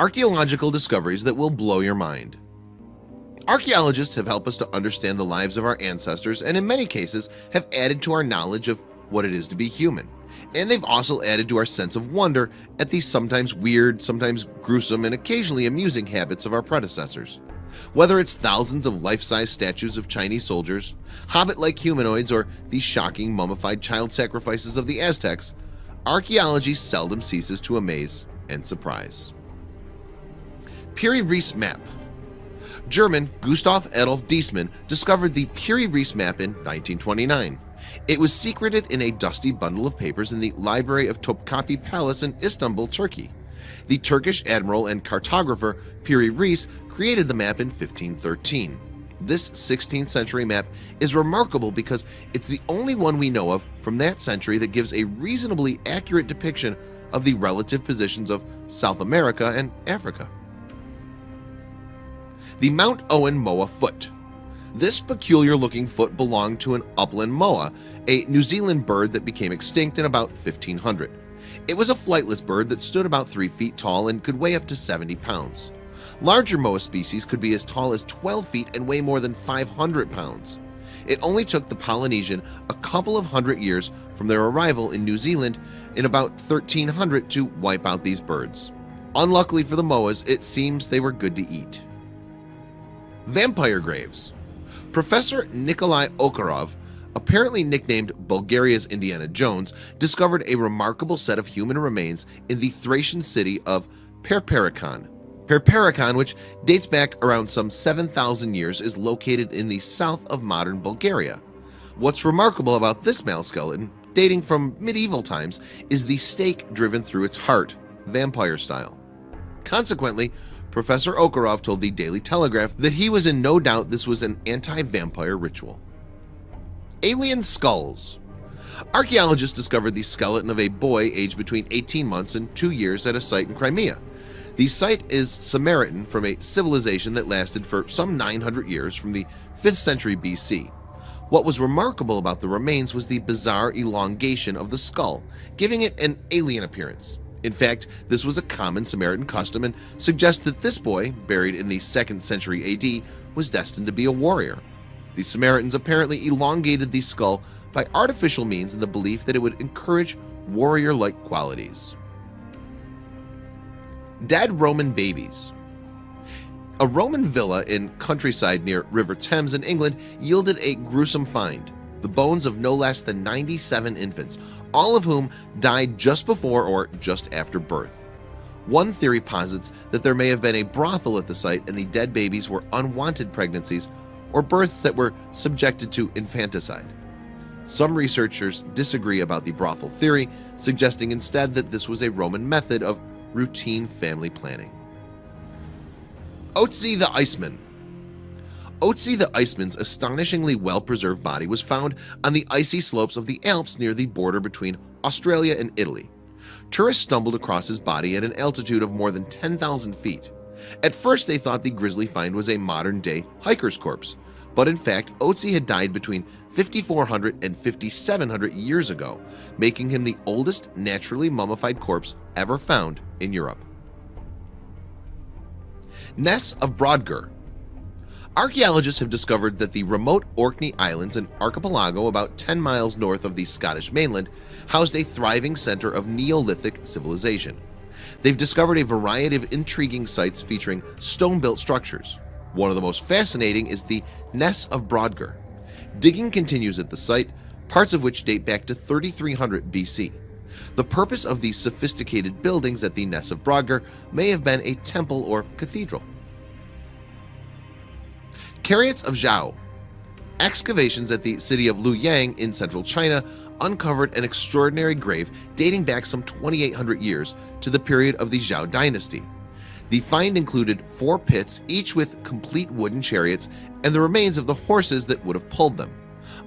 Archaeological discoveries that will blow your mind. Archaeologists have helped us to understand the lives of our ancestors and in many cases have added to our knowledge of what it is to be human. And they've also added to our sense of wonder at the sometimes weird, sometimes gruesome, and occasionally amusing habits of our predecessors. Whether it's thousands of life-size statues of Chinese soldiers, hobbit-like humanoids, or the shocking mummified child sacrifices of the Aztecs, archaeology seldom ceases to amaze and surprise. Piri-Reis map. German Gustav Adolf Diesmann discovered the Piri-Reis map in 1929. It was secreted in a dusty bundle of papers in the library of Topkapi Palace in Istanbul, Turkey. The Turkish admiral and cartographer Piri-Reis created the map in 1513. This 16th century map is remarkable because it's the only one we know of from that century that gives a reasonably accurate depiction of the relative positions of South America and Africa. The Mount Owen moa foot. This peculiar-looking foot belonged to an upland moa, a New Zealand bird that became extinct in about 1500. It was a flightless bird that stood about 3 feet tall and could weigh up to 70 pounds. Larger moa species could be as tall as 12 feet and weigh more than 500 pounds. It only took the Polynesian a couple of hundred years from their arrival in New Zealand in about 1300 to wipe out these birds. Unluckily for the moas, it seems they were good to eat. Vampire graves. Professor Nikolai Okharov, apparently nicknamed Bulgaria's Indiana Jones, discovered a remarkable set of human remains in the Thracian city of Perperikon. Perperikon, which dates back around some 7,000 years, is located in the south of modern Bulgaria. What's remarkable about this male skeleton, dating from medieval times, is the stake driven through its heart, vampire style. Consequently, Professor Okharov told the Daily Telegraph that he was in no doubt this was an anti-vampire ritual. Alien skulls. Archaeologists discovered the skeleton of a boy aged between 18 months and 2 years at a site in Crimea. The site is Samaritan from a civilization that lasted for some 900 years from the 5th century BC. What was remarkable about the remains was the bizarre elongation of the skull, giving it an alien appearance. In fact, this was a common Samaritan custom and suggests that this boy, buried in the 2nd century AD, was destined to be a warrior. The Samaritans apparently elongated the skull by artificial means in the belief that it would encourage warrior-like qualities. Dead Roman babies. A Roman villa in countryside near River Thames in England yielded a gruesome find: the bones of no less than 97 infants, all of whom died just before or just after birth. One theory posits that there may have been a brothel at the site and the dead babies were unwanted pregnancies or births that were subjected to infanticide. Some researchers disagree about the brothel theory, suggesting instead that this was a Roman method of routine family planning. Otzi the Iceman. Otzi the Iceman's astonishingly well-preserved body was found on the icy slopes of the Alps near the border between Australia and Italy. Tourists stumbled across his body at an altitude of more than 10,000 feet. At first they thought the grisly find was a modern-day hiker's corpse, but in fact Otzi had died between 5,400 and 5,700 years ago, making him the oldest naturally mummified corpse ever found in Europe. Ness of Brodgar. Archaeologists have discovered that the remote Orkney Islands, an archipelago about 10 miles north of the Scottish mainland, housed a thriving center of Neolithic civilization. They've discovered a variety of intriguing sites featuring stone-built structures. One of the most fascinating is the Ness of Brodgar. Digging continues at the site, parts of which date back to 3300 BC. The purpose of these sophisticated buildings at the Ness of Brodgar may have been a temple or cathedral. Chariots of Zhao. Excavations at the city of Luoyang in central China uncovered an extraordinary grave dating back some 2,800 years to the period of the Zhao dynasty. The find included 4 pits, each with complete wooden chariots and the remains of the horses that would have pulled them.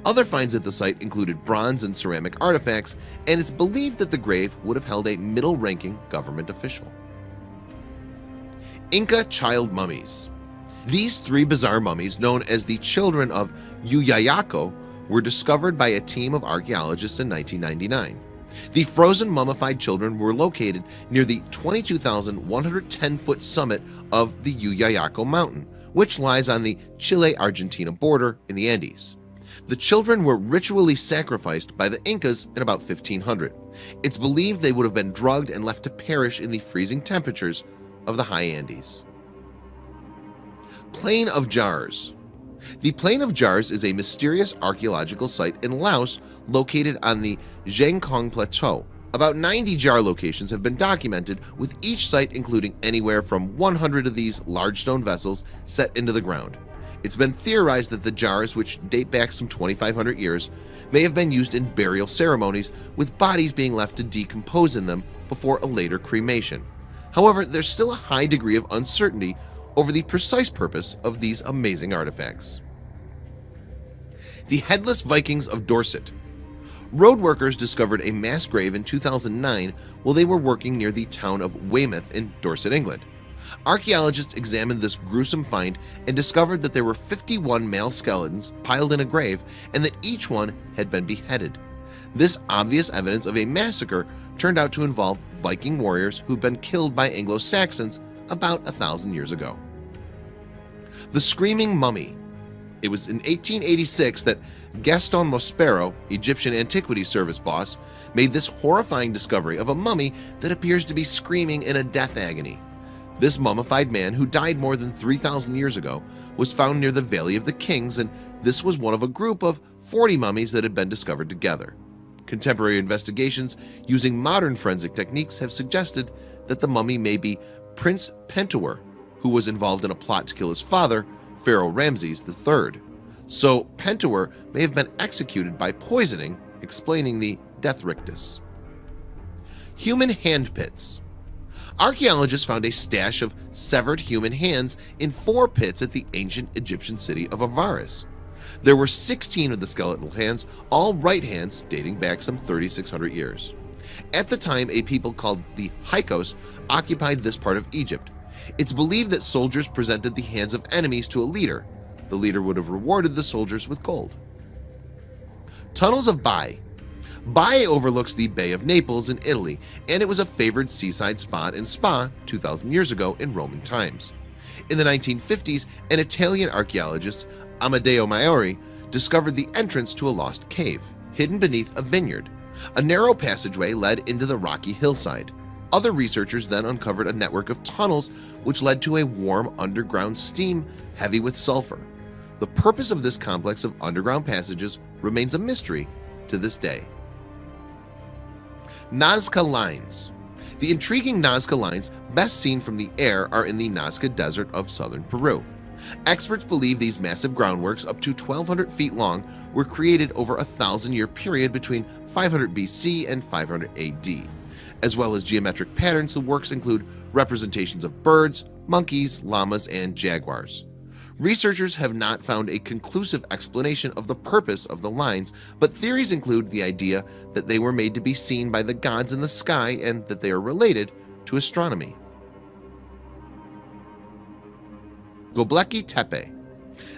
Other finds at the site included bronze and ceramic artifacts, and it's believed that the grave would have held a middle-ranking government official. Inca child mummies. These 3 bizarre mummies, known as the children of Yuyayako, were discovered by a team of archaeologists in 1999. The frozen mummified children were located near the 22,110-foot summit of the Uyayaco Mountain, which lies on the Chile-Argentina border in the Andes. The children were ritually sacrificed by the Incas in about 1500. It's believed they would have been drugged and left to perish in the freezing temperatures of the high Andes. Plain of Jars. The Plain of Jars is a mysterious archaeological site in Laos located on the Zhangkong Plateau. About 90 jar locations have been documented, with each site including anywhere from 100 of these large stone vessels set into the ground. It's been theorized that the jars, which date back some 2,500 years, may have been used in burial ceremonies, with bodies being left to decompose in them before a later cremation. However, there's still a high degree of uncertainty over the precise purpose of these amazing artifacts. The Headless Vikings of Dorset. Road workers discovered a mass grave in 2009 while they were working near the town of Weymouth in Dorset, England. Archaeologists examined this gruesome find and discovered that there were 51 male skeletons piled in a grave and that each one had been beheaded. This obvious evidence of a massacre turned out to involve Viking warriors who'd been killed by Anglo-Saxons about 1,000 years ago. The Screaming Mummy. It was in 1886 that Gaston Mospero, Egyptian Antiquities Service boss, made this horrifying discovery of a mummy that appears to be screaming in a death agony. This mummified man, who died more than 3,000 years ago, was found near the Valley of the Kings, and this was one of a group of 40 mummies that had been discovered together. Contemporary investigations using modern forensic techniques have suggested that the mummy may be Prince Pentuer, who was involved in a plot to kill his father, Pharaoh Ramses III. So Pentuer may have been executed by poisoning, explaining the death rictus. Human hand pits. Archaeologists found a stash of severed human hands in 4 pits at the ancient Egyptian city of Avaris. There were 16 of the skeletal hands, all right hands dating back some 3,600 years. At the time, a people called the Hyksos occupied this part of Egypt. It's believed that soldiers presented the hands of enemies to a leader. The leader would have rewarded the soldiers with gold. Tunnels of Bai. Bai overlooks the Bay of Naples in Italy, and it was a favored seaside spot and spa 2,000 years ago in Roman times. In the 1950s, an Italian archaeologist, Amedeo Maiori, discovered the entrance to a lost cave, hidden beneath a vineyard. A narrow passageway led into the rocky hillside. Other researchers then uncovered a network of tunnels which led to a warm underground steam heavy with sulfur. The purpose of this complex of underground passages remains a mystery to this day. Nazca Lines. The intriguing Nazca Lines, best seen from the air, are in the Nazca Desert of southern Peru. Experts believe these massive groundworks, up to 1,200 feet long, were created over a 1,000-year period between 500 BC and 500 AD. As well as geometric patterns, the works include representations of birds, monkeys, llamas, and jaguars. Researchers have not found a conclusive explanation of the purpose of the lines, but theories include the idea that they were made to be seen by the gods in the sky and that they are related to astronomy. Göbekli Tepe.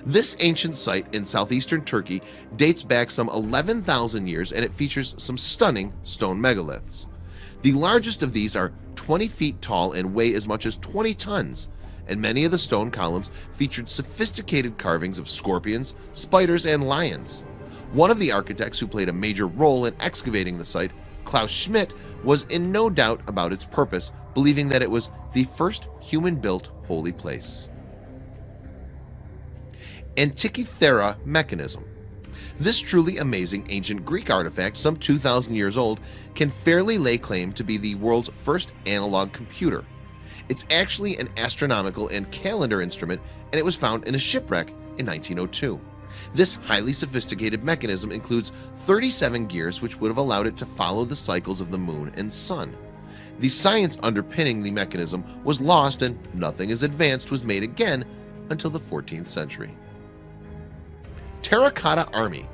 This ancient site in southeastern Turkey dates back some 11,000 years, and it features some stunning stone megaliths. The largest of these are 20 feet tall and weigh as much as 20 tons, and many of the stone columns featured sophisticated carvings of scorpions, spiders, and lions. One of the architects who played a major role in excavating the site, Klaus Schmidt, was in no doubt about its purpose, believing that it was the first human-built holy place. Antikythera mechanism. This truly amazing ancient Greek artifact, some 2,000 years old, can fairly lay claim to be the world's first analog computer. It's actually an astronomical and calendar instrument, and it was found in a shipwreck in 1902. This highly sophisticated mechanism includes 37 gears, which would have allowed it to follow the cycles of the moon and sun. The science underpinning the mechanism was lost, and nothing as advanced was made again until the 14th century. Terracotta Army.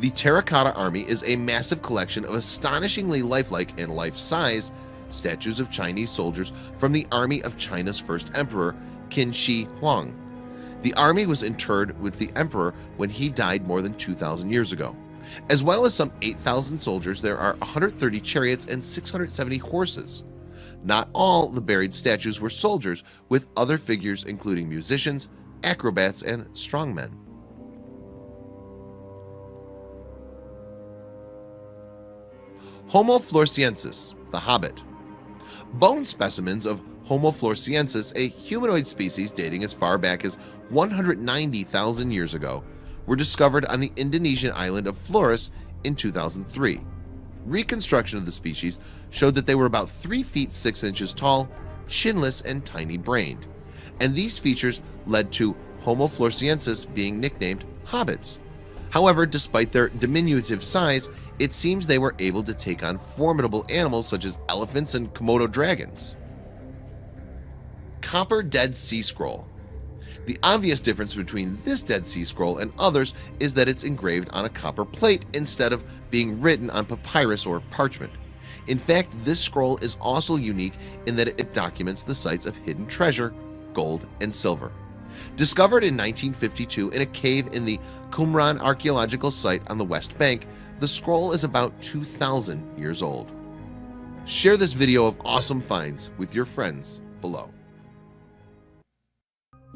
The Terracotta Army is a massive collection of astonishingly lifelike and life-size statues of Chinese soldiers from the army of China's first emperor, Qin Shi Huang. The army was interred with the emperor when he died more than 2,000 years ago. As well as some 8,000 soldiers, there are 130 chariots and 670 horses. Not all the buried statues were soldiers, with other figures including musicians, acrobats, and strongmen. Homo floresiensis, the Hobbit. Bone specimens of Homo floresiensis, a humanoid species dating as far back as 190,000 years ago, were discovered on the Indonesian island of Flores in 2003. Reconstruction of the species showed that they were about 3 feet 6 inches tall, chinless, and tiny-brained, and these features led to Homo floresiensis being nicknamed hobbits. However, despite their diminutive size, it seems they were able to take on formidable animals such as elephants and Komodo dragons. Copper Dead Sea Scroll. The obvious difference between this Dead Sea Scroll and others is that it's engraved on a copper plate instead of being written on papyrus or parchment. In fact, this scroll is also unique in that it documents the sites of hidden treasure, gold, and silver. Discovered in 1952 in a cave in the Qumran archaeological site on the West Bank, the scroll is about 2,000 years old. Share this video of awesome finds with your friends below.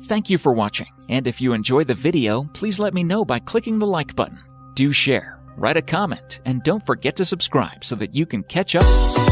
Thank you for watching, and if you enjoyed the video, please let me know by clicking the like button. Do share, write a comment, and don't forget to subscribe so that you can catch up.